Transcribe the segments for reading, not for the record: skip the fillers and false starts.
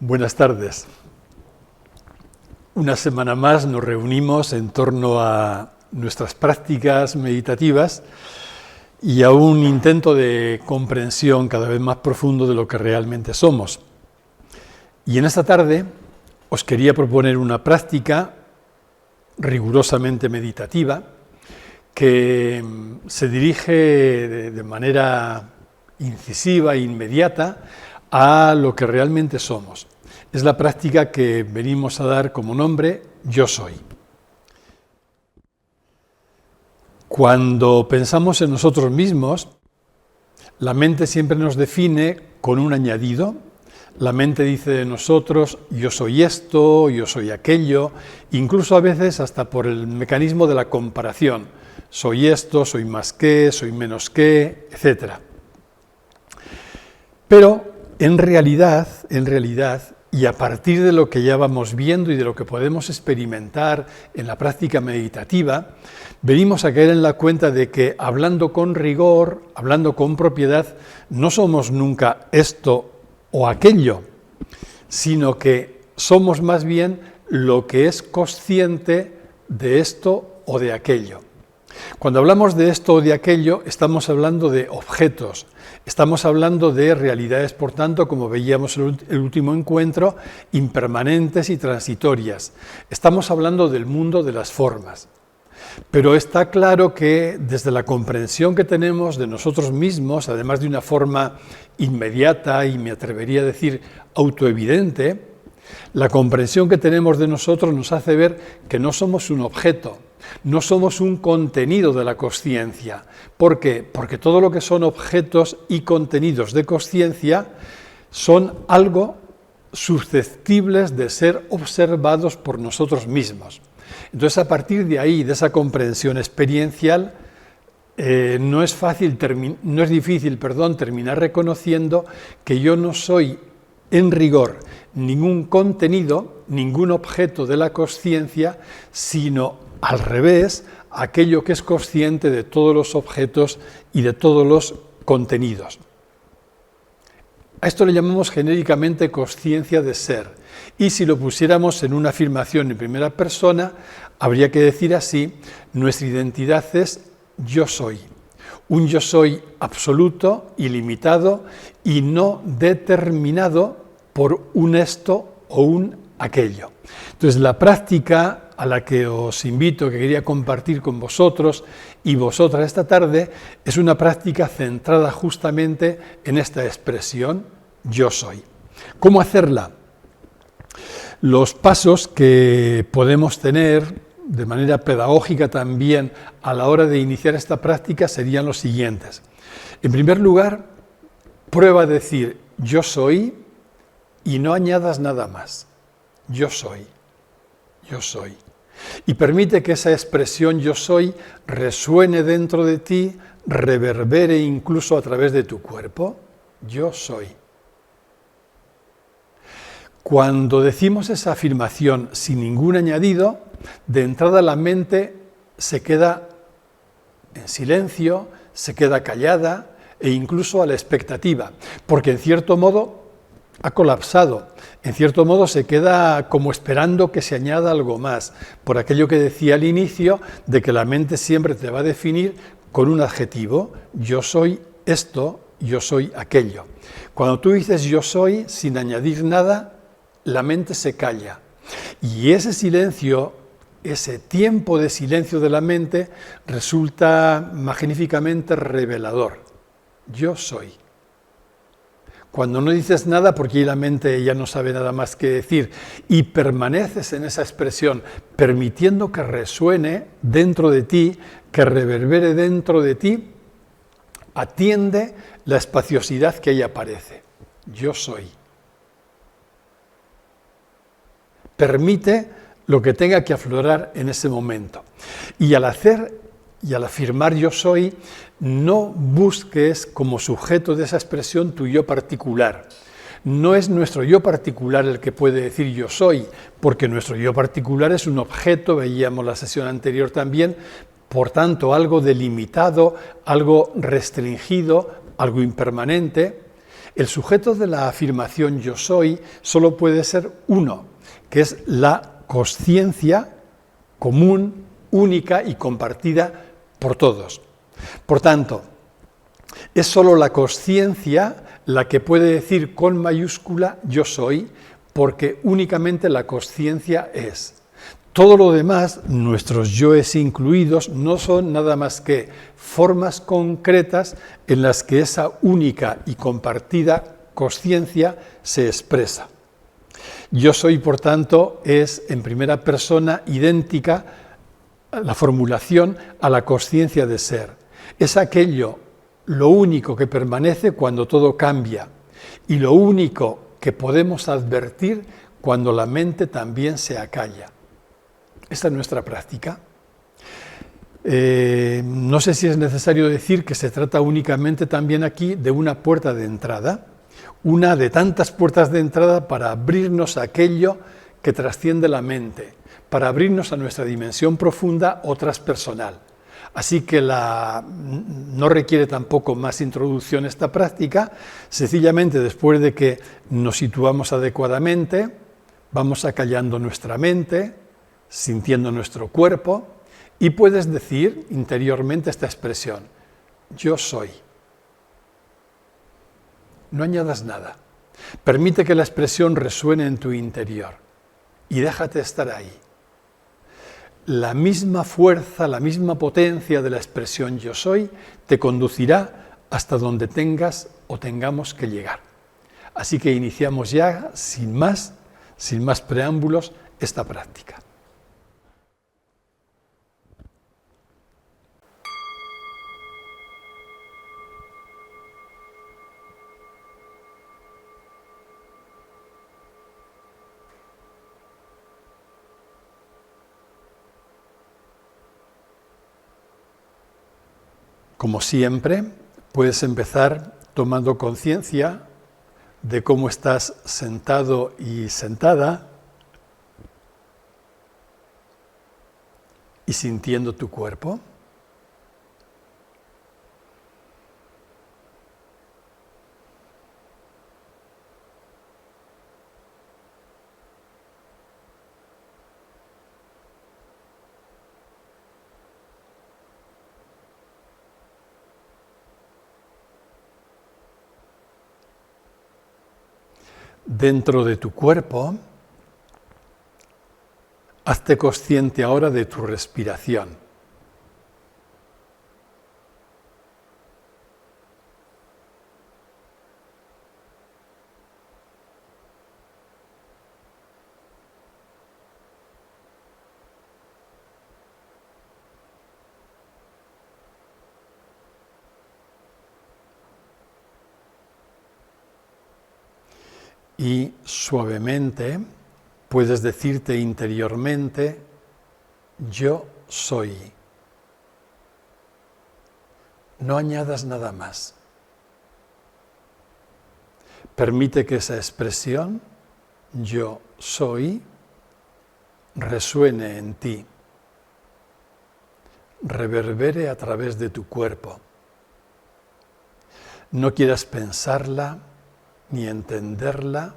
Buenas tardes. Una semana más nos reunimos en torno a nuestras prácticas meditativas y a un intento de comprensión cada vez más profundo de lo que realmente somos. Y en esta tarde os quería proponer una práctica rigurosamente meditativa que se dirige de manera incisiva e inmediata a lo que realmente somos. Es la práctica que venimos a dar como nombre Yo Soy. Cuando pensamos en nosotros mismos, la mente siempre nos define con un añadido. La mente dice de nosotros, yo soy esto, yo soy aquello, incluso a veces hasta por el mecanismo de la comparación. Soy esto, soy más que, soy menos que, etc. Pero en realidad, y a partir de lo que ya vamos viendo y de lo que podemos experimentar en la práctica meditativa, venimos a caer en la cuenta de que hablando con rigor, hablando con propiedad, no somos nunca esto o aquello, sino que somos más bien lo que es consciente de esto o de aquello. Cuando hablamos de esto o de aquello, estamos hablando de objetos, estamos hablando de realidades, por tanto, como veíamos en el último encuentro, impermanentes y transitorias. Estamos hablando del mundo de las formas. Pero está claro que desde la comprensión que tenemos de nosotros mismos, además de una forma inmediata y me atrevería a decir autoevidente, la comprensión que tenemos de nosotros nos hace ver que no somos un objeto, no somos un contenido de la consciencia. ¿Por qué? Porque todo lo que son objetos y contenidos de consciencia son algo susceptibles de ser observados por nosotros mismos. Entonces, a partir de ahí, de esa comprensión experiencial, no es difícil terminar reconociendo que yo no soy, en rigor, ningún contenido, ningún objeto de la consciencia, sino al revés, aquello que es consciente de todos los objetos y de todos los contenidos. A esto le llamamos genéricamente consciencia de ser. Y si lo pusiéramos en una afirmación en primera persona, habría que decir así: nuestra identidad es yo soy. Un yo soy absoluto, ilimitado y no determinado por un esto o un aquello. Entonces, la práctica a la que os invito, que quería compartir con vosotros y vosotras esta tarde, es una práctica centrada justamente en esta expresión, yo soy. ¿Cómo hacerla? Los pasos que podemos tener de manera pedagógica también a la hora de iniciar esta práctica serían los siguientes. En primer lugar, prueba a decir yo soy y no añadas nada más. Yo soy. Yo soy. Y permite que esa expresión yo soy resuene dentro de ti, reverbere incluso a través de tu cuerpo. Yo soy. Cuando decimos esa afirmación sin ningún añadido, de entrada la mente se queda en silencio, se queda callada e incluso a la expectativa, porque en cierto modo ha colapsado, en cierto modo se queda como esperando que se añada algo más, por aquello que decía al inicio, de que la mente siempre te va a definir con un adjetivo, yo soy esto, yo soy aquello. Cuando tú dices yo soy, sin añadir nada, la mente se calla. Y ese silencio, ese tiempo de silencio de la mente, resulta magníficamente revelador. Yo soy. Cuando no dices nada, porque la mente ya no sabe nada más que decir, y permaneces en esa expresión, permitiendo que resuene dentro de ti, que reverbere dentro de ti, atiende la espaciosidad que ahí aparece. Yo soy. Permite lo que tenga que aflorar en ese momento. Y al hacer y al afirmar yo soy, no busques como sujeto de esa expresión tu yo particular. No es nuestro yo particular el que puede decir yo soy, porque nuestro yo particular es un objeto, veíamos la sesión anterior también, por tanto algo delimitado, algo restringido, algo impermanente. El sujeto de la afirmación yo soy solo puede ser uno, que es la consciencia común, única y compartida por todos. Por tanto, es solo la consciencia la que puede decir con mayúscula yo soy, porque únicamente la consciencia es. Todo lo demás, nuestros yoes incluidos, no son nada más que formas concretas en las que esa única y compartida consciencia se expresa. Yo soy, por tanto, es en primera persona idéntica la formulación a la consciencia de ser. Es aquello, lo único que permanece cuando todo cambia y lo único que podemos advertir cuando la mente también se acalla. Esta es nuestra práctica. No sé si es necesario decir que se trata únicamente también aquí de una puerta de entrada, una de tantas puertas de entrada para abrirnos a aquello que trasciende la mente, para abrirnos a nuestra dimensión profunda o transpersonal. Así que no requiere tampoco más introducción esta práctica, sencillamente después de que nos situamos adecuadamente, vamos acallando nuestra mente, sintiendo nuestro cuerpo, y puedes decir interiormente esta expresión, yo soy. No añadas nada. Permite que la expresión resuene en tu interior y déjate estar ahí. La misma fuerza, la misma potencia de la expresión yo soy te conducirá hasta donde tengas o tengamos que llegar. Así que iniciamos ya, sin más preámbulos, esta práctica. Como siempre, puedes empezar tomando conciencia de cómo estás sentado y sentada y sintiendo tu cuerpo. Dentro de tu cuerpo, hazte consciente ahora de tu respiración. Y suavemente puedes decirte interiormente, yo soy. No añadas nada más. Permite que esa expresión, yo soy, resuene en ti, reverbere a través de tu cuerpo. No quieras pensarla ni entenderla,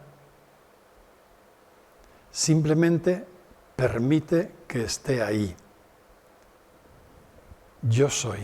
simplemente permite que esté ahí. Yo soy.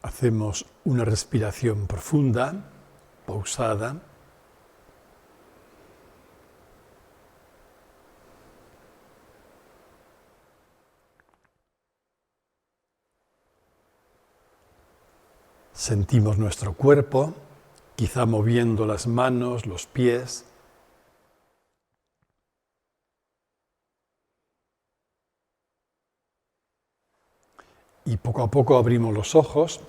Hacemos una respiración profunda, pausada. Sentimos nuestro cuerpo, quizá moviendo las manos, los pies. Y poco a poco abrimos los ojos,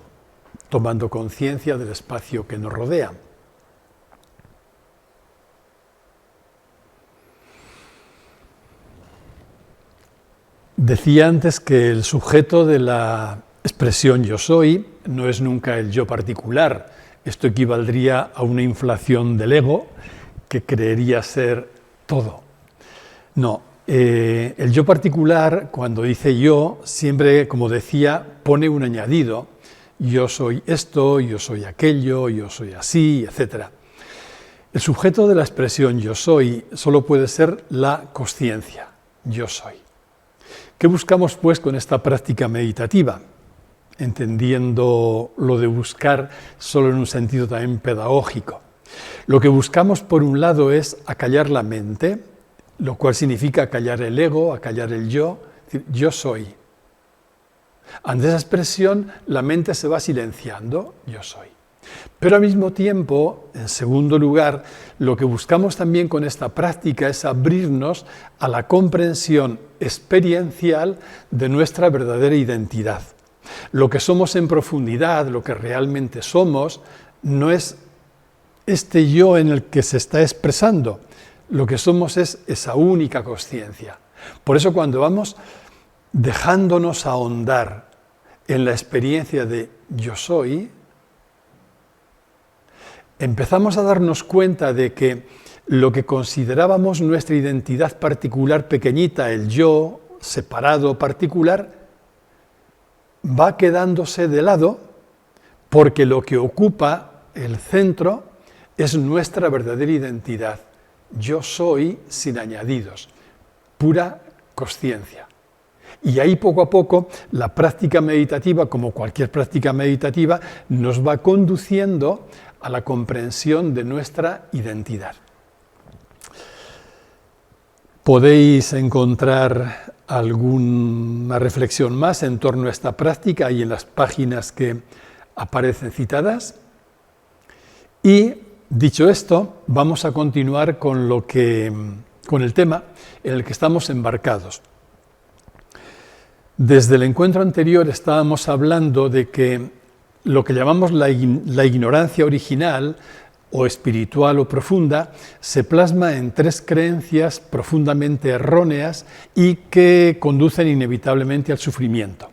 tomando conciencia del espacio que nos rodea. Decía antes que el sujeto de la expresión yo soy no es nunca el yo particular. Esto equivaldría a una inflación del ego que creería ser todo. No, el yo particular, cuando dice yo, siempre, como decía, pone un añadido. Yo soy esto, yo soy aquello, yo soy así, etc. El sujeto de la expresión yo soy solo puede ser la consciencia, yo soy. ¿Qué buscamos, pues, con esta práctica meditativa? Entendiendo lo de buscar solo en un sentido también pedagógico. Lo que buscamos, por un lado, es acallar la mente, lo cual significa acallar el ego, acallar el yo, es decir, yo soy. Ante esa expresión, la mente se va silenciando, yo soy. Pero al mismo tiempo, en segundo lugar, lo que buscamos también con esta práctica es abrirnos a la comprensión experiencial de nuestra verdadera identidad. Lo que somos en profundidad, lo que realmente somos, no es este yo en el que se está expresando. Lo que somos es esa única consciencia. Por eso cuando vamos dejándonos ahondar en la experiencia de yo soy, empezamos a darnos cuenta de que lo que considerábamos nuestra identidad particular pequeñita, el yo separado particular, va quedándose de lado porque lo que ocupa el centro es nuestra verdadera identidad. Yo soy sin añadidos, pura consciencia. Y ahí poco a poco la práctica meditativa, como cualquier práctica meditativa, nos va conduciendo a la comprensión de nuestra identidad. Podéis encontrar alguna reflexión más en torno a esta práctica ahí en las páginas que aparecen citadas. Y dicho esto, vamos a continuar con el tema en el que estamos embarcados. Desde el encuentro anterior estábamos hablando de que lo que llamamos la ignorancia original o espiritual o profunda se plasma en tres creencias profundamente erróneas y que conducen inevitablemente al sufrimiento.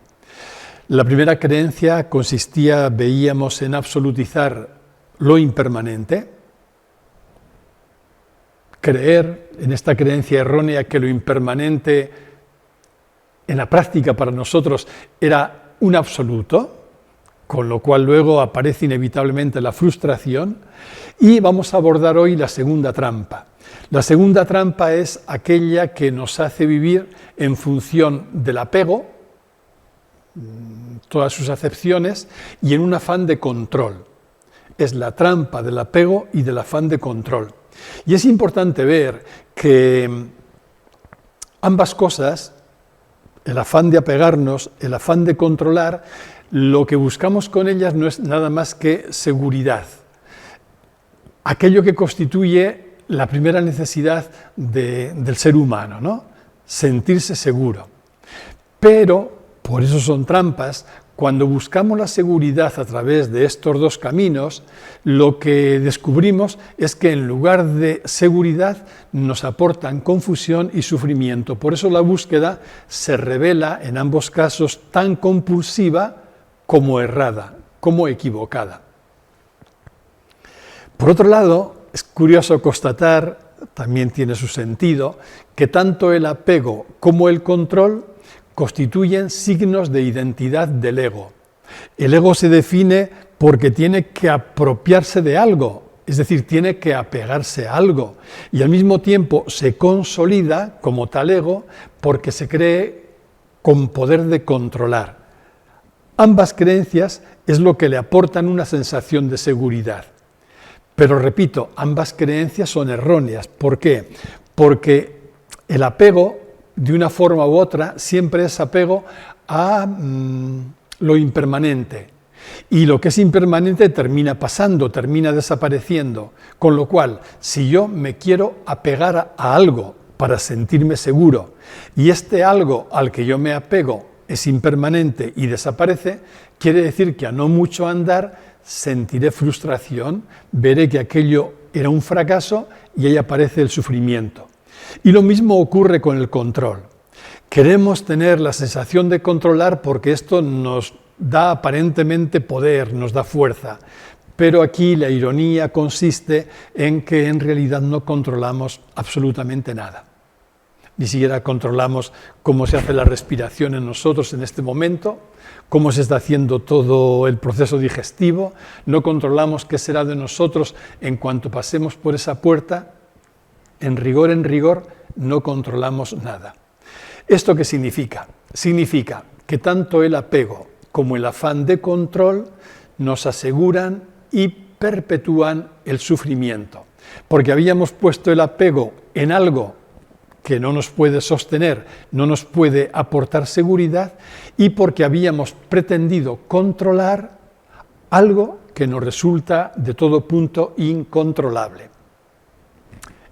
La primera creencia consistía, veíamos, en absolutizar lo impermanente, creer en esta creencia errónea que lo impermanente en la práctica para nosotros era un absoluto, con lo cual luego aparece inevitablemente la frustración, y vamos a abordar hoy la segunda trampa. La segunda trampa es aquella que nos hace vivir en función del apego, todas sus acepciones, y en un afán de control. Es la trampa del apego y del afán de control. Y es importante ver que ambas cosas, el afán de apegarnos, el afán de controlar, lo que buscamos con ellas no es nada más que seguridad. Aquello que constituye la primera necesidad del ser humano, ¿no? Sentirse seguro. Pero, por eso son trampas, cuando buscamos la seguridad a través de estos dos caminos, lo que descubrimos es que en lugar de seguridad nos aportan confusión y sufrimiento. Por eso la búsqueda se revela en ambos casos tan compulsiva como errada, como equivocada. Por otro lado, es curioso constatar, también tiene su sentido, que tanto el apego como el control constituyen signos de identidad del ego. El ego se define porque tiene que apropiarse de algo, es decir, tiene que apegarse a algo, y al mismo tiempo se consolida como tal ego porque se cree con poder de controlar. Ambas creencias es lo que le aportan una sensación de seguridad. Pero repito, ambas creencias son erróneas. ¿Por qué? Porque el apego, de una forma u otra, siempre es apego a lo impermanente. Y lo que es impermanente termina pasando, termina desapareciendo. Con lo cual, si yo me quiero apegar a algo para sentirme seguro, y este algo al que yo me apego es impermanente y desaparece, quiere decir que a no mucho andar sentiré frustración, veré que aquello era un fracaso y ahí aparece el sufrimiento. Y lo mismo ocurre con el control. Queremos tener la sensación de controlar porque esto nos da aparentemente poder, nos da fuerza, pero aquí la ironía consiste en que en realidad no controlamos absolutamente nada. Ni siquiera controlamos cómo se hace la respiración en nosotros en este momento, cómo se está haciendo todo el proceso digestivo, no controlamos qué será de nosotros en cuanto pasemos por esa puerta. En rigor, no controlamos nada. ¿Esto qué significa? Significa que tanto el apego como el afán de control nos aseguran y perpetúan el sufrimiento, porque habíamos puesto el apego en algo que no nos puede sostener, no nos puede aportar seguridad, y porque habíamos pretendido controlar algo que nos resulta de todo punto incontrolable.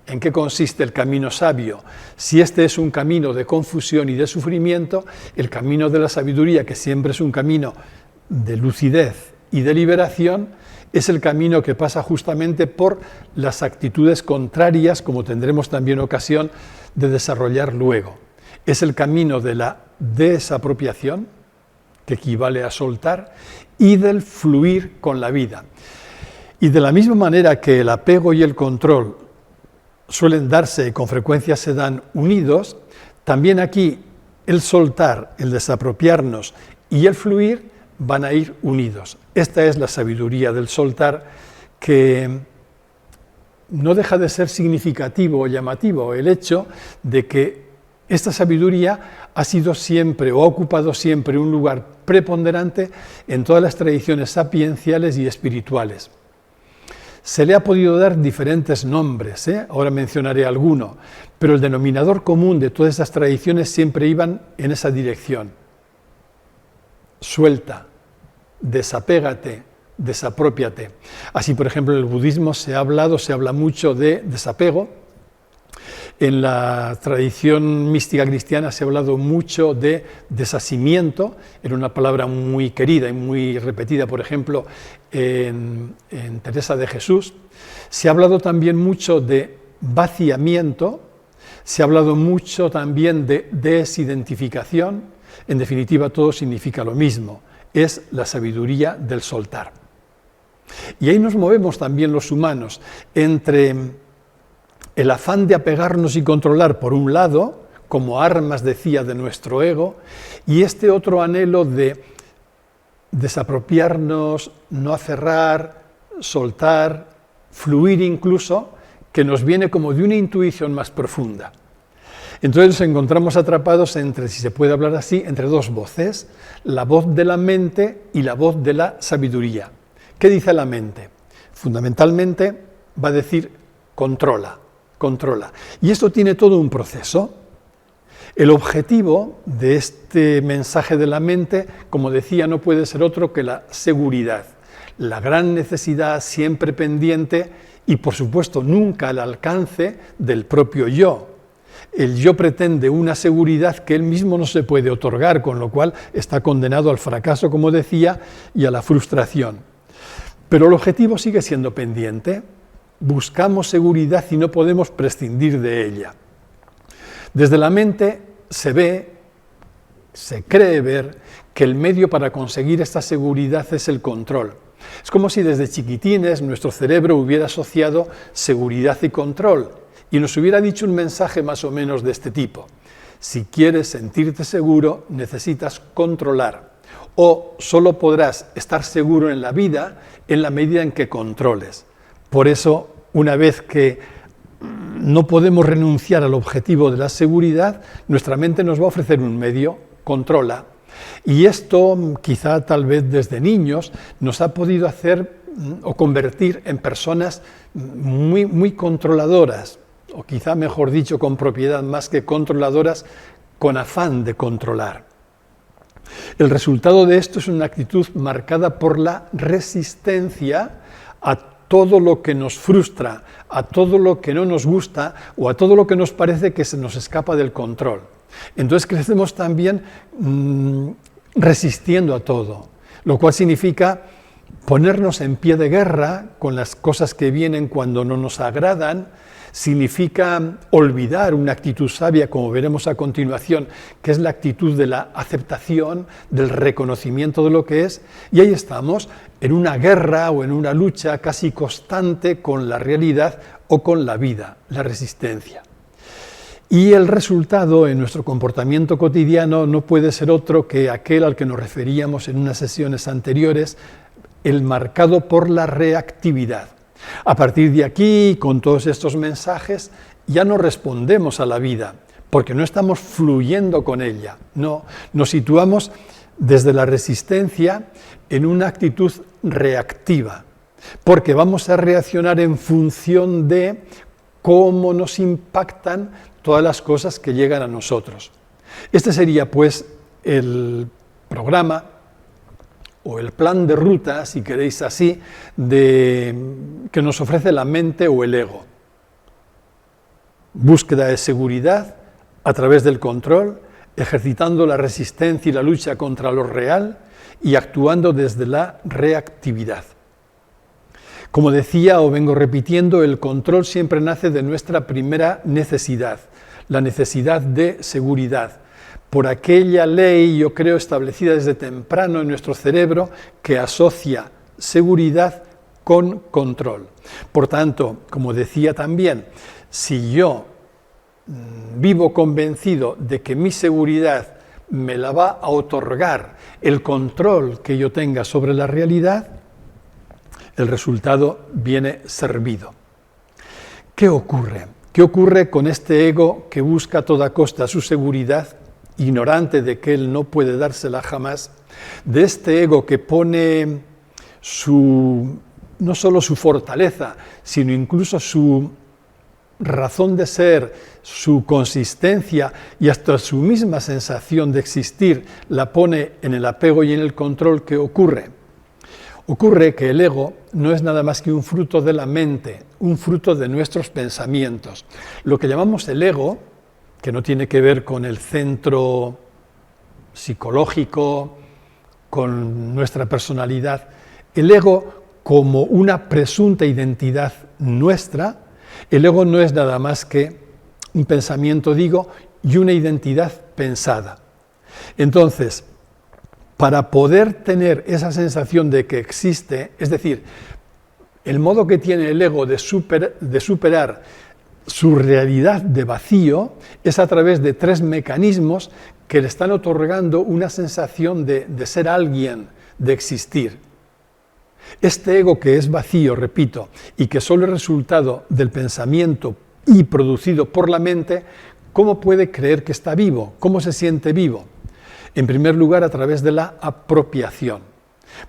¿En qué consiste el camino sabio? Si este es un camino de confusión y de sufrimiento, el camino de la sabiduría, que siempre es un camino de lucidez y de liberación, es el camino que pasa justamente por las actitudes contrarias, como tendremos también ocasión de desarrollar luego. Es el camino de la desapropiación, que equivale a soltar, y del fluir con la vida. Y de la misma manera que el apego y el control suelen darse y con frecuencia se dan unidos, también aquí el soltar, el desapropiarnos y el fluir van a ir unidos. Esta es la sabiduría del soltar, que no deja de ser significativo o llamativo el hecho de que esta sabiduría ha sido siempre o ha ocupado siempre un lugar preponderante en todas las tradiciones sapienciales y espirituales. Se le ha podido dar diferentes nombres, ahora mencionaré alguno, pero el denominador común de todas estas tradiciones siempre iban en esa dirección. Suelta, desapégate, desaprópiate. Así, por ejemplo, en el budismo se habla mucho de desapego. En la tradición mística cristiana se ha hablado mucho de desasimiento, era una palabra muy querida y muy repetida, por ejemplo, en Teresa de Jesús. Se ha hablado también mucho de vaciamiento, se ha hablado mucho también de desidentificación. En definitiva, todo significa lo mismo, es la sabiduría del soltar. Y ahí nos movemos también los humanos, entre el afán de apegarnos y controlar por un lado, como armas, decía, de nuestro ego, y este otro anhelo de desapropiarnos, no aferrar, soltar, fluir incluso, que nos viene como de una intuición más profunda. Entonces nos encontramos atrapados entre, si se puede hablar así, entre dos voces, la voz de la mente y la voz de la sabiduría. ¿Qué dice la mente? Fundamentalmente va a decir controla. Y esto tiene todo un proceso. El objetivo de este mensaje de la mente, como decía, no puede ser otro que la seguridad, la gran necesidad siempre pendiente y, por supuesto, nunca al alcance del propio yo. El yo pretende una seguridad que él mismo no se puede otorgar, con lo cual está condenado al fracaso, como decía, y a la frustración. Pero el objetivo sigue siendo pendiente. Buscamos seguridad y no podemos prescindir de ella. Desde la mente se cree ver que el medio para conseguir esta seguridad es el control. Es como si desde chiquitines nuestro cerebro hubiera asociado seguridad y control y nos hubiera dicho un mensaje más o menos de este tipo. Si quieres sentirte seguro, necesitas controlar. O solo podrás estar seguro en la vida en la medida en que controles. Por eso, una vez que no podemos renunciar al objetivo de la seguridad, nuestra mente nos va a ofrecer un medio, controla. Y esto, quizá tal vez desde niños, nos ha podido hacer o convertir en personas muy controladoras, o quizá mejor dicho, con propiedad más que controladoras, con afán de controlar. El resultado de esto es una actitud marcada por la resistencia a todo lo que nos frustra, a todo lo que no nos gusta o a todo lo que nos parece que se nos escapa del control. Entonces crecemos también resistiendo a todo, lo cual significa ponernos en pie de guerra con las cosas que vienen cuando no nos agradan, significa olvidar una actitud sabia, como veremos a continuación, que es la actitud de la aceptación, del reconocimiento de lo que es, y ahí estamos, en una guerra o en una lucha casi constante con la realidad o con la vida, la resistencia. Y el resultado en nuestro comportamiento cotidiano no puede ser otro que aquel al que nos referíamos en unas sesiones anteriores, el marcado por la reactividad. A partir de aquí, con todos estos mensajes, ya no respondemos a la vida, porque no estamos fluyendo con ella. No, nos situamos desde la resistencia en una actitud reactiva, porque vamos a reaccionar en función de cómo nos impactan todas las cosas que llegan a nosotros. Este sería, pues, el programa o el plan de ruta, si queréis así, que nos ofrece la mente o el ego. Búsqueda de seguridad a través del control, ejercitando la resistencia y la lucha contra lo real y actuando desde la reactividad. Como decía o vengo repitiendo, el control siempre nace de nuestra primera necesidad, la necesidad de seguridad, por aquella ley, yo creo, establecida desde temprano en nuestro cerebro, que asocia seguridad con control. Por tanto, como decía también, si yo vivo convencido de que mi seguridad me la va a otorgar el control que yo tenga sobre la realidad, el resultado viene servido. ¿Qué ocurre? ¿Qué ocurre con este ego que busca a toda costa su seguridad, ignorante de que él no puede dársela jamás? De este ego que pone no solo su fortaleza, sino incluso su razón de ser, su consistencia y hasta su misma sensación de existir, la pone en el apego y en el control. ¿Qué ocurre? Ocurre que el ego no es nada más que un fruto de la mente, un fruto de nuestros pensamientos. Lo que llamamos el ego, que no tiene que ver con el centro psicológico, con nuestra personalidad, el ego como una presunta identidad nuestra, el ego no es nada más que un pensamiento, digo, y una identidad pensada. Entonces, para poder tener esa sensación de que existe, es decir, el modo que tiene el ego de superar su realidad de vacío es a través de tres mecanismos que le están otorgando una sensación de ser alguien, de existir. Este ego que es vacío, repito, y que solo es resultado del pensamiento y producido por la mente, ¿cómo puede creer que está vivo? ¿Cómo se siente vivo? En primer lugar, a través de la apropiación.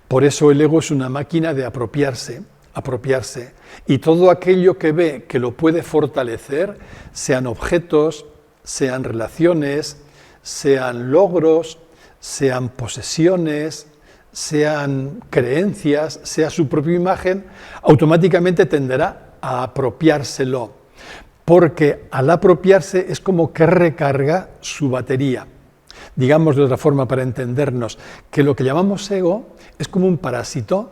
Por eso el ego es una máquina de apropiarse, y todo aquello que ve que lo puede fortalecer, sean objetos, sean relaciones, sean logros, sean posesiones, sean creencias, sea su propia imagen, automáticamente tenderá a apropiárselo, porque al apropiarse es como que recarga su batería. Digamos de otra forma para entendernos, que lo que llamamos ego es como un parásito.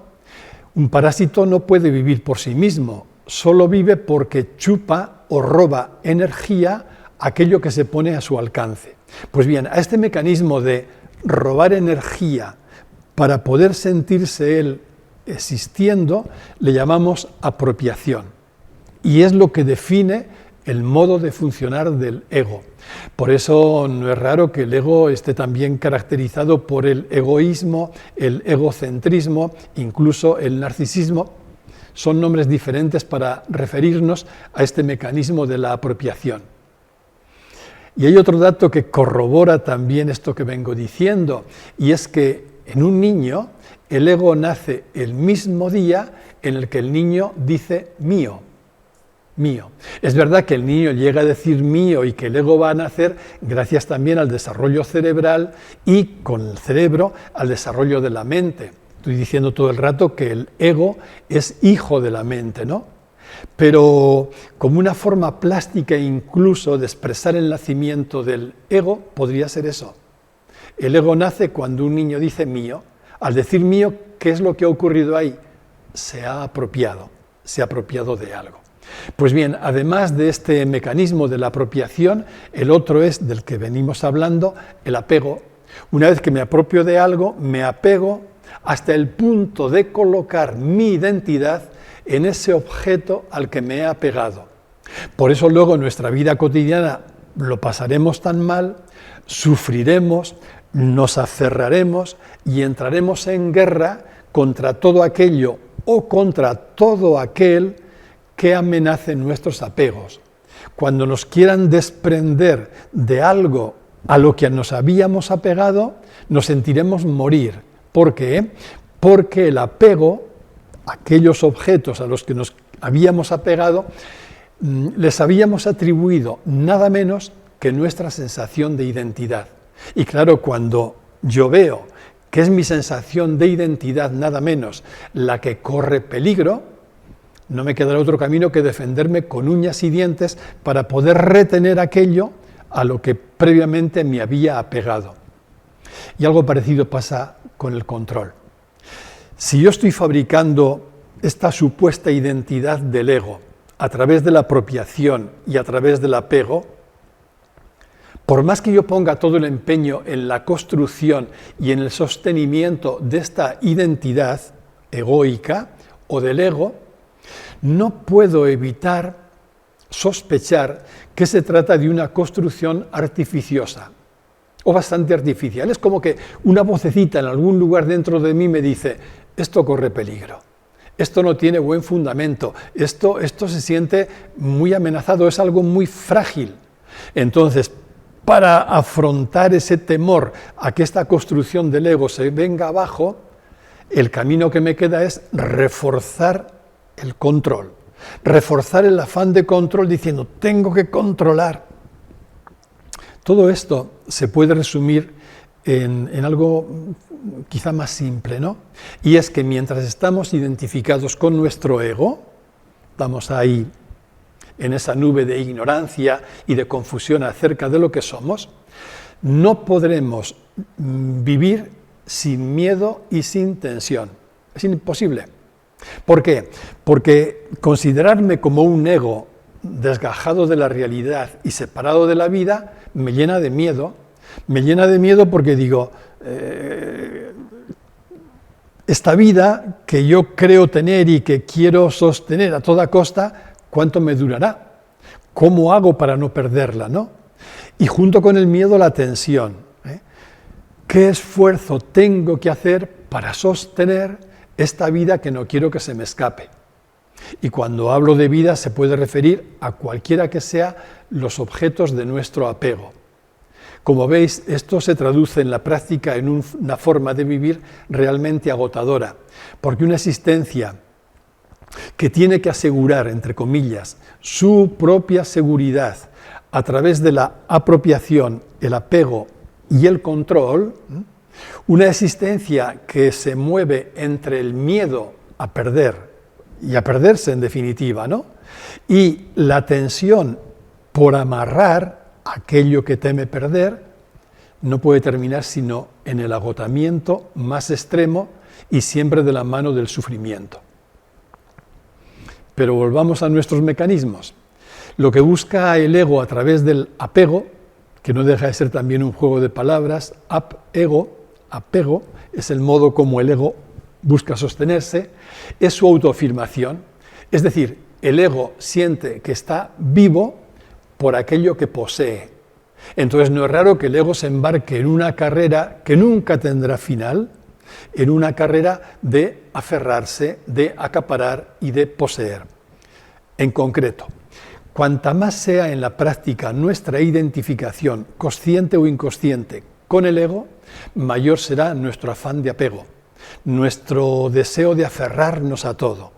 Un parásito no puede vivir por sí mismo, solo vive porque chupa o roba energía aquello que se pone a su alcance. Pues bien, a este mecanismo de robar energía para poder sentirse él existiendo, le llamamos apropiación. Y es lo que define el modo de funcionar del ego. Por eso no es raro que el ego esté también caracterizado por el egoísmo, el egocentrismo, incluso el narcisismo. Son nombres diferentes para referirnos a este mecanismo de la apropiación. Y hay otro dato que corrobora también esto que vengo diciendo, y es que en un niño el ego nace el mismo día en el que el niño dice mío, mío. Es verdad que el niño llega a decir mío y que el ego va a nacer gracias también al desarrollo cerebral y con el cerebro al desarrollo de la mente. Estoy diciendo todo el rato que el ego es hijo de la mente, ¿no? Pero como una forma plástica incluso de expresar el nacimiento del ego, podría ser eso. El ego nace cuando un niño dice mío. Al decir mío, ¿qué es lo que ha ocurrido ahí? Se ha apropiado de algo. Pues bien, además de este mecanismo de la apropiación, el otro es, del que venimos hablando, el apego. Una vez que me apropio de algo, me apego hasta el punto de colocar mi identidad en ese objeto al que me he apegado. Por eso luego en nuestra vida cotidiana lo pasaremos tan mal, sufriremos, nos aferraremos y entraremos en guerra contra todo aquello o contra todo aquel que amenace nuestros apegos. Cuando nos quieran desprender de algo a lo que nos habíamos apegado, nos sentiremos morir. ¿Por qué? Porque el apego, aquellos objetos a los que nos habíamos apegado, les habíamos atribuido nada menos que nuestra sensación de identidad. Y claro, cuando yo veo que es mi sensación de identidad nada menos la que corre peligro, no me quedará otro camino que defenderme con uñas y dientes para poder retener aquello a lo que previamente me había apegado. Y algo parecido pasa con el control. Si yo estoy fabricando esta supuesta identidad del ego a través de la apropiación y a través del apego, por más que yo ponga todo el empeño en la construcción y en el sostenimiento de esta identidad egoica o del ego, no puedo evitar sospechar que se trata de una construcción artificiosa o bastante artificial. Es como que una vocecita en algún lugar dentro de mí me dice: esto corre peligro, esto no tiene buen fundamento, esto se siente muy amenazado, es algo muy frágil. Entonces, para afrontar ese temor a que esta construcción del ego se venga abajo, el camino que me queda es reforzar el control, reforzar el afán de control diciendo: tengo que controlar. Todo esto se puede resumir en algo quizá más simple, ¿no? Y es que mientras estamos identificados con nuestro ego, estamos ahí en esa nube de ignorancia y de confusión acerca de lo que somos, no podremos vivir sin miedo y sin tensión. Es imposible. ¿Por qué? Porque considerarme como un ego desgajado de la realidad y separado de la vida me llena de miedo. Me llena de miedo porque digo, esta vida que yo creo tener y que quiero sostener a toda costa, ¿cuánto me durará? ¿Cómo hago para no perderla, no? Y junto con el miedo, la tensión. ¿Qué esfuerzo tengo que hacer para sostener esta vida que no quiero que se me escape? Y cuando hablo de vida se puede referir a cualquiera que sea los objetos de nuestro apego. Como veis, esto se traduce en la práctica en una forma de vivir realmente agotadora, porque una existencia que tiene que asegurar, entre comillas, su propia seguridad a través de la apropiación, el apego y el control, una existencia que se mueve entre el miedo a perder y a perderse en definitiva, ¿no? Y la tensión por amarrar aquello que teme perder, no puede terminar sino en el agotamiento más extremo y siempre de la mano del sufrimiento. Pero volvamos a nuestros mecanismos. Lo que busca el ego a través del apego, que no deja de ser también un juego de palabras, apego, es el modo como el ego busca sostenerse, es su autoafirmación. Es decir, el ego siente que está vivo por aquello que posee. Entonces no es raro que el ego se embarque en una carrera que nunca tendrá final, en una carrera de aferrarse, de acaparar y de poseer. En concreto, Cuanta más sea en la práctica nuestra identificación, consciente o inconsciente, con el ego, mayor será nuestro afán de apego, nuestro deseo de aferrarnos a todo.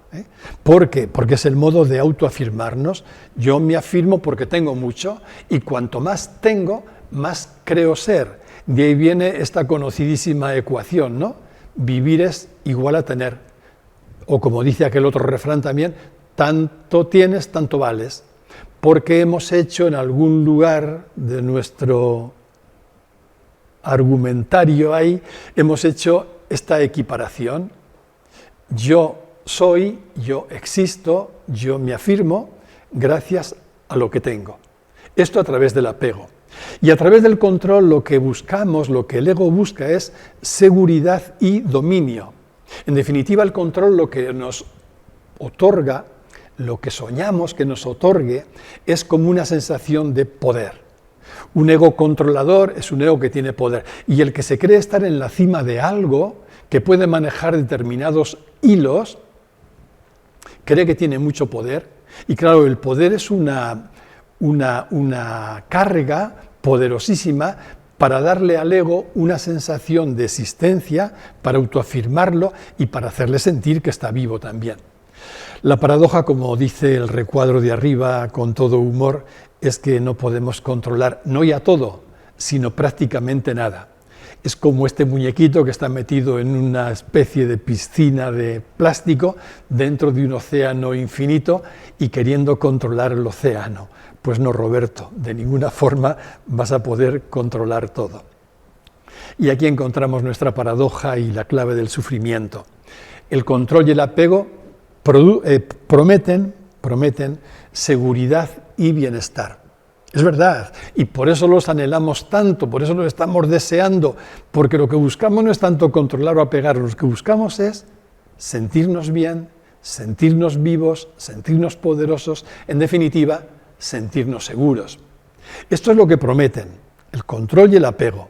¿Por qué? Porque es el modo de autoafirmarnos. Yo me afirmo porque tengo mucho y cuanto más tengo, más creo ser. De ahí viene esta conocidísima ecuación, ¿no? Vivir es igual a tener. O como dice aquel otro refrán también, tanto tienes, tanto vales. Porque hemos hecho en algún lugar de nuestro argumentario ahí, hemos hecho esta equiparación. Yo soy, yo existo, yo me afirmo gracias a lo que tengo. Esto a través del apego. Y a través del control lo que buscamos, lo que el ego busca es seguridad y dominio. En definitiva, el control lo que nos otorga, lo que soñamos que nos otorgue, es como una sensación de poder. Un ego controlador es un ego que tiene poder. Y el que se cree estar en la cima de algo, que puede manejar determinados hilos, cree que tiene mucho poder. Y claro, el poder es una carga poderosísima para darle al ego una sensación de existencia, para autoafirmarlo y para hacerle sentir que está vivo también. La paradoja, como dice el recuadro de arriba con todo humor, es que no podemos controlar no ya todo, sino prácticamente nada. Es como este muñequito que está metido en una especie de piscina de plástico dentro de un océano infinito y queriendo controlar el océano. Pues no, Roberto, de ninguna forma vas a poder controlar todo. Y aquí encontramos nuestra paradoja y la clave del sufrimiento. El control y el apego prometen seguridad y bienestar. Es verdad, y por eso los anhelamos tanto, por eso los estamos deseando, porque lo que buscamos no es tanto controlar o apegarnos, lo que buscamos es sentirnos bien, sentirnos vivos, sentirnos poderosos, en definitiva, sentirnos seguros. Esto es lo que prometen, el control y el apego.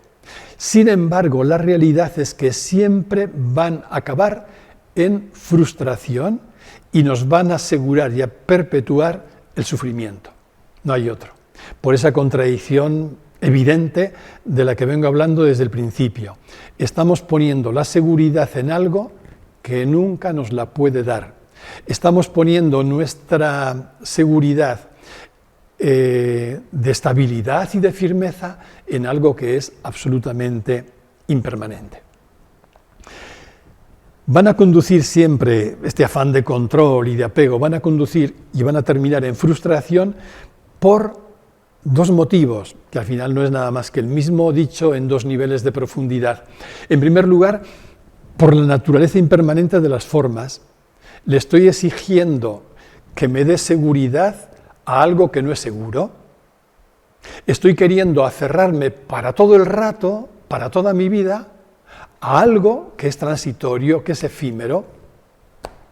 Sin embargo, la realidad es que siempre van a acabar en frustración y nos van a asegurar y a perpetuar el sufrimiento. No hay otro. Por esa contradicción evidente de la que vengo hablando desde el principio. Estamos poniendo la seguridad en algo que nunca nos la puede dar. Estamos poniendo nuestra seguridad de estabilidad y de firmeza en algo que es absolutamente impermanente. Van a conducir siempre, este afán de control y de apego, van a conducir y van a terminar en frustración por dos motivos, que al final no es nada más que el mismo dicho en dos niveles de profundidad. En primer lugar, por la naturaleza impermanente de las formas, le estoy exigiendo que me dé seguridad a algo que no es seguro. Estoy queriendo aferrarme para todo el rato, para toda mi vida, a algo que es transitorio, que es efímero.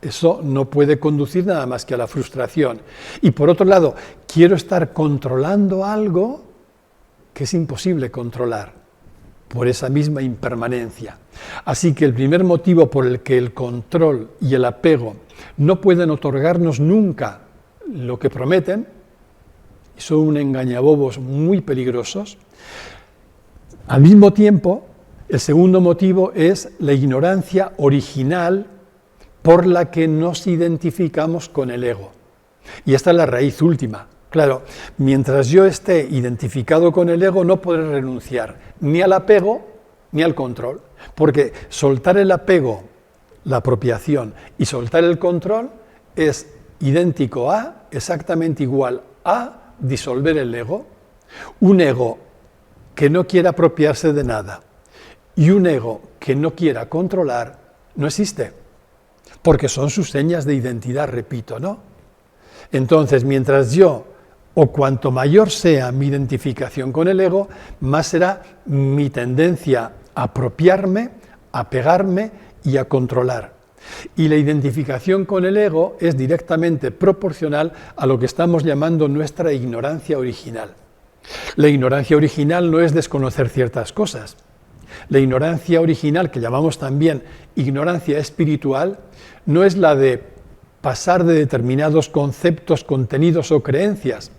Eso no puede conducir nada más que a la frustración. Y por otro lado, quiero estar controlando algo que es imposible controlar por esa misma impermanencia. Así que el primer motivo por el que el control y el apego no pueden otorgarnos nunca lo que prometen, y son un engañabobos muy peligrosos, al mismo tiempo, el segundo motivo es la ignorancia original por la que nos identificamos con el ego. Y esta es la raíz última. Claro, mientras yo esté identificado con el ego, no podré renunciar ni al apego ni al control. Porque soltar el apego, la apropiación, y soltar el control es idéntico a, exactamente igual a, disolver el ego. Un ego que no quiera apropiarse de nada y un ego que no quiera controlar no existe. Porque son sus señas de identidad, repito, ¿no? Entonces, mientras yo, o cuanto mayor sea mi identificación con el ego, más será mi tendencia a apropiarme, a pegarme y a controlar. Y la identificación con el ego es directamente proporcional a lo que estamos llamando nuestra ignorancia original. La ignorancia original no es desconocer ciertas cosas. La ignorancia original, que llamamos también ignorancia espiritual, no es la de pasar de determinados conceptos, contenidos o creencias.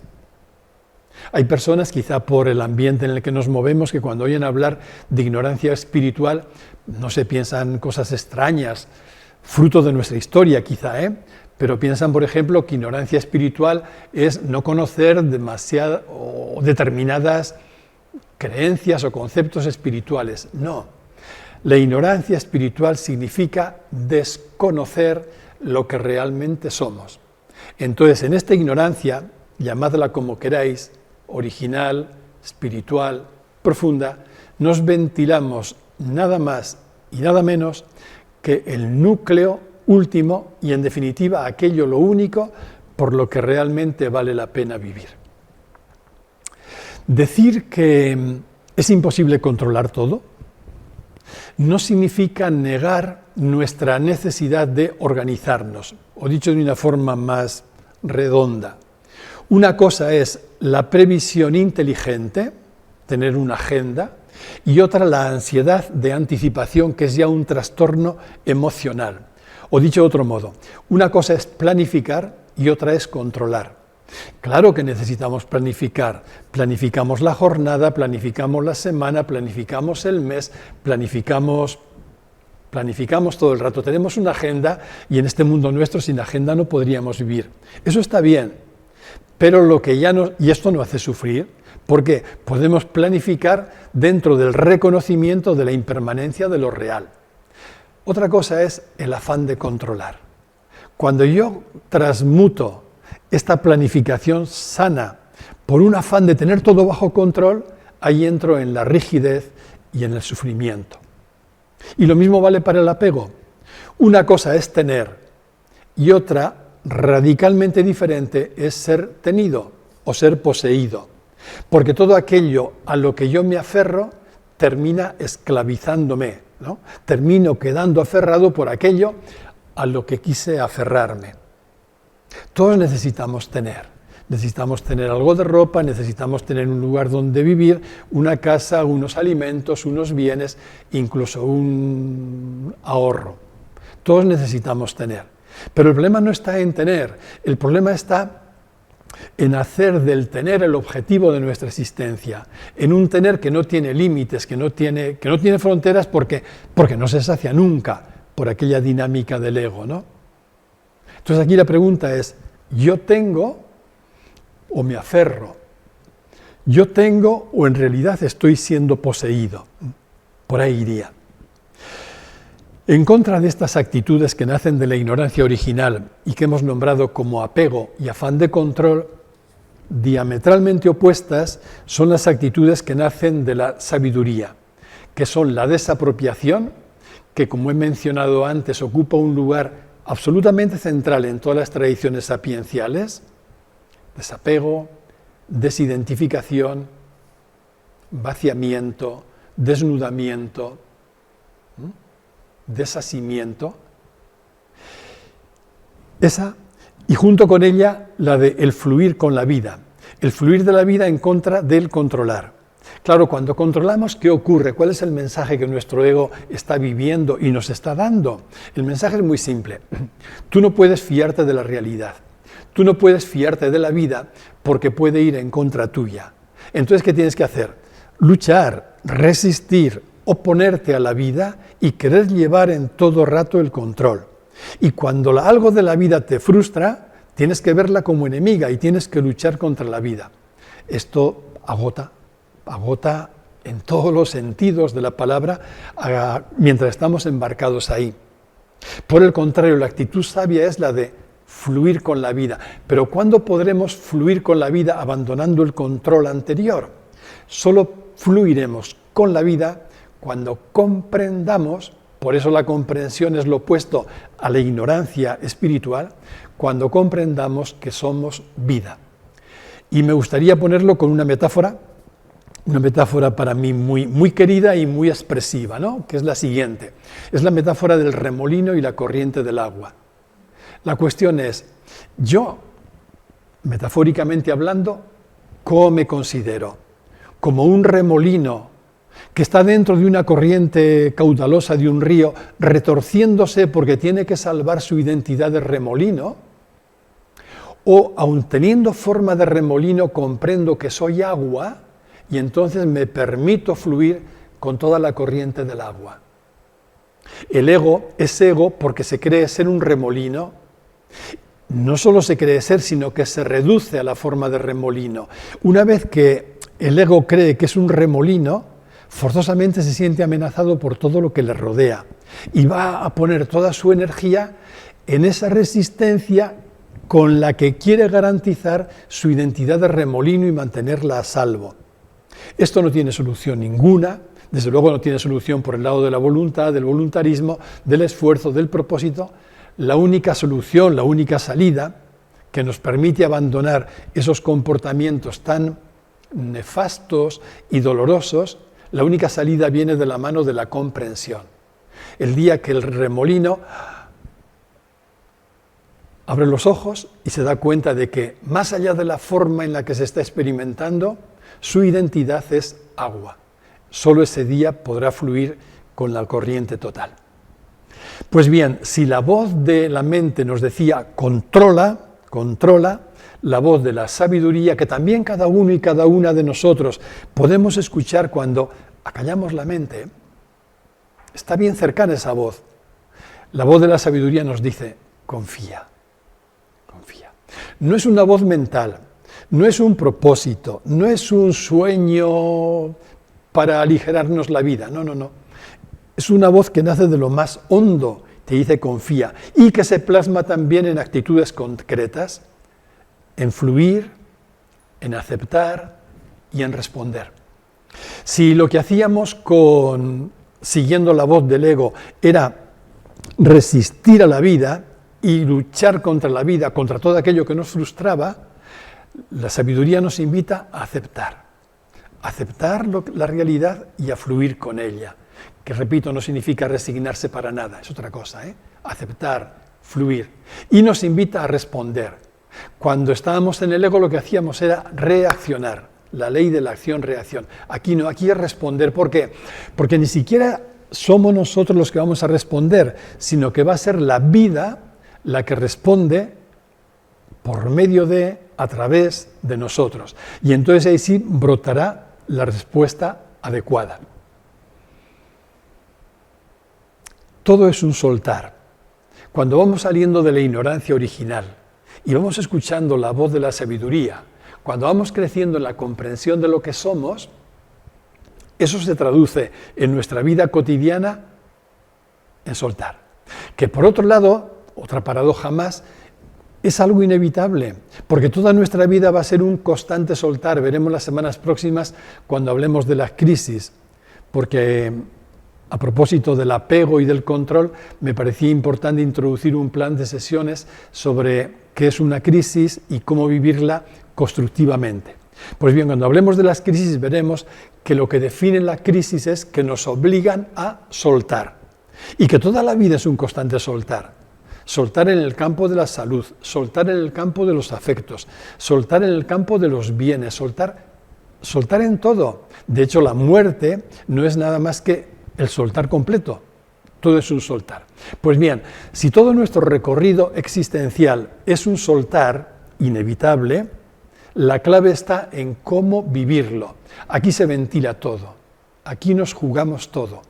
Hay personas, quizá por el ambiente en el que nos movemos, que cuando oyen hablar de ignorancia espiritual, no se piensan cosas extrañas, fruto de nuestra historia quizá, pero piensan, por ejemplo, que ignorancia espiritual es no conocer demasiado o determinadas creencias o conceptos espirituales. No, la ignorancia espiritual significa desconocer lo que realmente somos. Entonces, en esta ignorancia, llamadla como queráis, original, espiritual, profunda, nos ventilamos nada más y nada menos que el núcleo último y, en definitiva, aquello lo único por lo que realmente vale la pena vivir. Decir que es imposible controlar todo no significa negar nuestra necesidad de organizarnos, o dicho de una forma más redonda. Una cosa es la previsión inteligente, tener una agenda, y otra la ansiedad de anticipación, que es ya un trastorno emocional. O dicho de otro modo, una cosa es planificar y otra es controlar. Claro que necesitamos planificar. Planificamos la jornada, planificamos la semana, planificamos el mes, planificamos todo el rato. Tenemos una agenda y en este mundo nuestro sin agenda no podríamos vivir. Eso está bien, pero lo que ya no, y esto no hace sufrir, porque podemos planificar dentro del reconocimiento de la impermanencia de lo real. Otra cosa es el afán de controlar. Cuando yo transmuto esta planificación sana por un afán de tener todo bajo control, ahí entro en la rigidez y en el sufrimiento. Y lo mismo vale para el apego. Una cosa es tener y otra, radicalmente diferente, es ser tenido o ser poseído. Porque todo aquello a lo que yo me aferro termina esclavizándome, ¿no? Termino quedando aferrado por aquello a lo que quise aferrarme. Todos necesitamos tener algo de ropa, necesitamos tener un lugar donde vivir, una casa, unos alimentos, unos bienes, incluso un ahorro. Todos necesitamos tener. Pero el problema no está en tener, el problema está en hacer del tener el objetivo de nuestra existencia, en un tener que no tiene límites, que no tiene fronteras porque no se sacia nunca por aquella dinámica del ego, ¿no? Entonces aquí la pregunta es, ¿yo tengo o me aferro? ¿Yo tengo o en realidad estoy siendo poseído? Por ahí iría. En contra de estas actitudes que nacen de la ignorancia original y que hemos nombrado como apego y afán de control, diametralmente opuestas son las actitudes que nacen de la sabiduría, que son la desapropiación, que como he mencionado antes ocupa un lugar absolutamente central en todas las tradiciones sapienciales: desapego, desidentificación, vaciamiento, desnudamiento, desasimiento. Esa, y junto con ella la de el fluir con la vida, el fluir de la vida en contra del controlar. Claro, cuando controlamos, ¿qué ocurre? ¿Cuál es el mensaje que nuestro ego está viviendo y nos está dando? El mensaje es muy simple. Tú no puedes fiarte de la realidad. Tú no puedes fiarte de la vida porque puede ir en contra tuya. Entonces, ¿qué tienes que hacer? Luchar, resistir, oponerte a la vida y querer llevar en todo rato el control. Y cuando algo de la vida te frustra, tienes que verla como enemiga y tienes que luchar contra la vida. Esto agota en todos los sentidos de la palabra mientras estamos embarcados ahí. Por el contrario, la actitud sabia es la de fluir con la vida. Pero ¿cuándo podremos fluir con la vida abandonando el control anterior? Solo fluiremos con la vida cuando comprendamos, por eso la comprensión es lo opuesto a la ignorancia espiritual, cuando comprendamos que somos vida. Y me gustaría ponerlo con una metáfora para mí muy querida y muy expresiva, ¿no? Que es la siguiente. Es la metáfora del remolino y la corriente del agua. La cuestión es, yo, metafóricamente hablando, ¿cómo me considero? ¿Como un remolino que está dentro de una corriente caudalosa de un río, retorciéndose porque tiene que salvar su identidad de remolino, o aun teniendo forma de remolino comprendo que soy agua y entonces me permito fluir con toda la corriente del agua. El ego es ego porque se cree ser un remolino. No solo se cree ser, sino que se reduce a la forma de remolino. Una vez que el ego cree que es un remolino, forzosamente se siente amenazado por todo lo que le rodea y va a poner toda su energía en esa resistencia con la que quiere garantizar su identidad de remolino y mantenerla a salvo. Esto no tiene solución ninguna, desde luego no tiene solución por el lado de la voluntad, del voluntarismo, del esfuerzo, del propósito. La única solución, la única salida que nos permite abandonar esos comportamientos tan nefastos y dolorosos, la única salida viene de la mano de la comprensión. El día que el remolino abre los ojos y se da cuenta de que, más allá de la forma en la que se está experimentando, su identidad es agua. Solo ese día podrá fluir con la corriente total. Pues bien, si la voz de la mente nos decía controla, la voz de la sabiduría, que también cada uno y cada una de nosotros podemos escuchar cuando acallamos la mente, está bien cercana esa voz. La voz de la sabiduría nos dice, confía. No es una voz mental, no es un propósito, no es un sueño para aligerarnos la vida, no. Es una voz que nace de lo más hondo, te dice confía, y que se plasma también en actitudes concretas, en fluir, en aceptar y en responder. Si lo que hacíamos siguiendo la voz del ego era resistir a la vida y luchar contra la vida, contra todo aquello que nos frustraba, la sabiduría nos invita a aceptar la realidad y a fluir con ella, que repito, no significa resignarse para nada, es otra cosa, aceptar, fluir, y nos invita a responder. Cuando estábamos en el ego lo que hacíamos era reaccionar, la ley de la acción-reacción. Aquí no, aquí es responder. ¿Por qué? Porque ni siquiera somos nosotros los que vamos a responder, sino que va a ser la vida la que responde por medio de, a través de nosotros. Y entonces ahí sí brotará la respuesta adecuada. Todo es un soltar. Cuando vamos saliendo de la ignorancia original y vamos escuchando la voz de la sabiduría, cuando vamos creciendo en la comprensión de lo que somos, eso se traduce en nuestra vida cotidiana en soltar. Que por otro lado, otra paradoja más, es algo inevitable, porque toda nuestra vida va a ser un constante soltar. Veremos las semanas próximas cuando hablemos de las crisis, porque a propósito del apego y del control, me parecía importante introducir un plan de sesiones sobre qué es una crisis y cómo vivirla constructivamente. Pues bien, cuando hablemos de las crisis veremos que lo que define la crisis es que nos obligan a soltar y que toda la vida es un constante soltar. Soltar en el campo de la salud, soltar en el campo de los afectos, soltar en el campo de los bienes, soltar en todo. De hecho, la muerte no es nada más que el soltar completo. Todo es un soltar. Pues bien, si todo nuestro recorrido existencial es un soltar inevitable, la clave está en cómo vivirlo. Aquí se ventila todo. Aquí nos jugamos todo.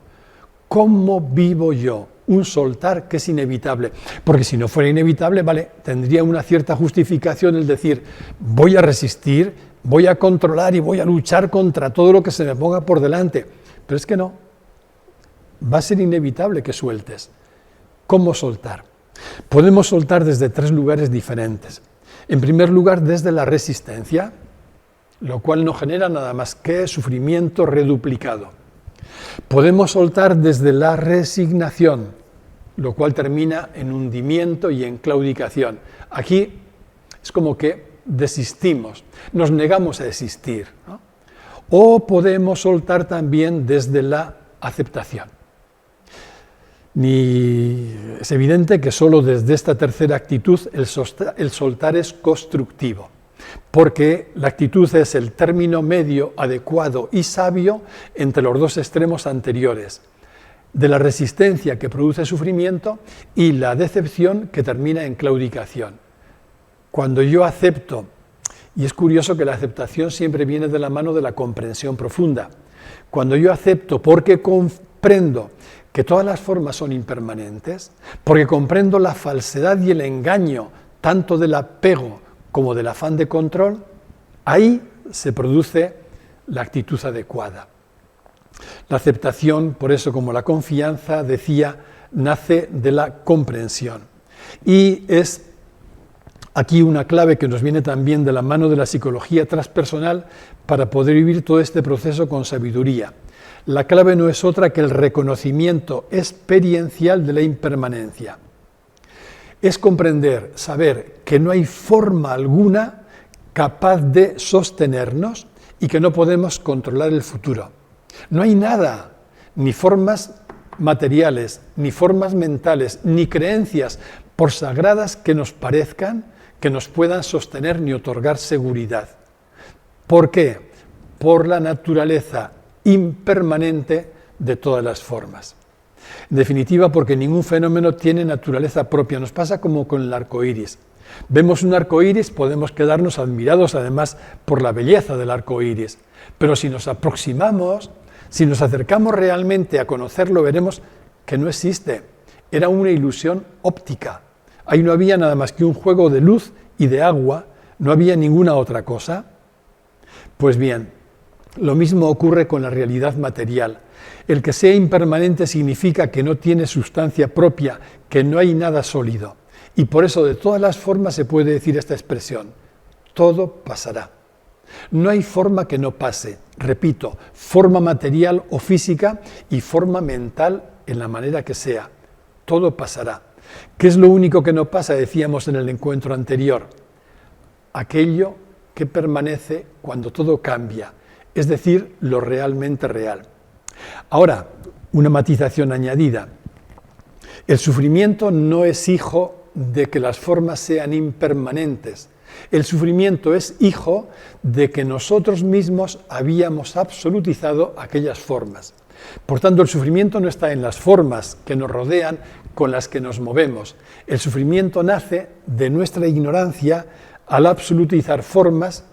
¿Cómo vivo yo? Un soltar que es inevitable, porque si no fuera inevitable, vale, tendría una cierta justificación el decir, voy a resistir, voy a controlar y voy a luchar contra todo lo que se me ponga por delante, pero es que no, va a ser inevitable que sueltes. ¿Cómo soltar? Podemos soltar desde 3 lugares diferentes. En primer lugar, desde la resistencia, lo cual no genera nada más que sufrimiento reduplicado. Podemos soltar desde la resignación, lo cual termina en hundimiento y en claudicación. Aquí es como que desistimos, nos negamos a existir, ¿no? O podemos soltar también desde la aceptación. Es evidente que solo desde esta tercera actitud el soltar es constructivo. porque la actitud es el término medio, adecuado y sabio entre los dos extremos anteriores, de la resistencia que produce sufrimiento y la decepción que termina en claudicación. Cuando yo acepto, y es curioso que la aceptación siempre viene de la mano de la comprensión profunda, cuando yo acepto porque comprendo que todas las formas son impermanentes, porque comprendo la falsedad y el engaño tanto del apego como del afán de control, ahí se produce la actitud adecuada. La aceptación, por eso como la confianza, decía, nace de la comprensión. Y es aquí una clave que nos viene también de la mano de la psicología transpersonal para poder vivir todo este proceso con sabiduría. La clave no es otra que el reconocimiento experiencial de la impermanencia. Es comprender, saber que no hay forma alguna capaz de sostenernos y que no podemos controlar el futuro. No hay nada, ni formas materiales, ni formas mentales, ni creencias, por sagradas que nos parezcan, que nos puedan sostener ni otorgar seguridad. ¿Por qué? Por la naturaleza impermanente de todas las formas. En definitiva, porque ningún fenómeno tiene naturaleza propia. Nos pasa como con el arco iris. Vemos un arco iris, podemos quedarnos admirados además por la belleza del arco iris. Pero si nos aproximamos, si nos acercamos realmente a conocerlo, veremos que no existe. Era una ilusión óptica. Ahí no había nada más que un juego de luz y de agua, no había ninguna otra cosa. Pues bien, lo mismo ocurre con la realidad material. El que sea impermanente significa que no tiene sustancia propia, que no hay nada sólido. Y por eso de todas las formas se puede decir esta expresión: todo pasará. No hay forma que no pase. Repito, forma material o física y forma mental en la manera que sea. Todo pasará. ¿Qué es lo único que no pasa? Decíamos en el encuentro anterior. Aquello que permanece cuando todo cambia, es decir, lo realmente real. Ahora, una matización añadida. El sufrimiento no es hijo de que las formas sean impermanentes. El sufrimiento es hijo de que nosotros mismos habíamos absolutizado aquellas formas. Por tanto, el sufrimiento no está en las formas que nos rodean, con las que nos movemos. El sufrimiento nace de nuestra ignorancia al absolutizar formas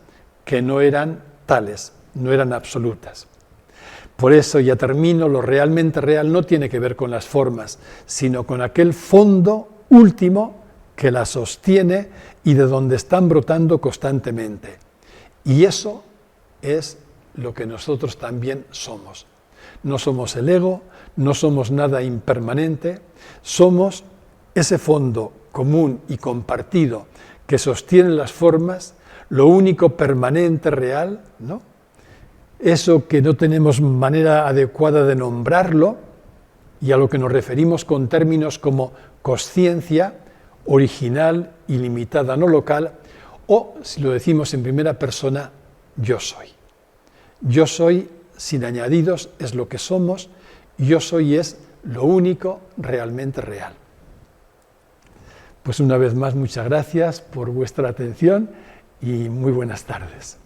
que no eran tales, no eran absolutas. Por eso, ya termino, lo realmente real no tiene que ver con las formas, sino con aquel fondo último que las sostiene y de donde están brotando constantemente. Y eso es lo que nosotros también somos. No somos el ego, no somos nada impermanente, somos ese fondo común y compartido que sostiene las formas, lo único permanente real, ¿no? Eso que no tenemos manera adecuada de nombrarlo y a lo que nos referimos con términos como consciencia, original, ilimitada, no local, o, si lo decimos en primera persona, yo soy. Yo soy, sin añadidos, es lo que somos, yo soy es lo único realmente real. Pues una vez más, muchas gracias por vuestra atención y muy buenas tardes.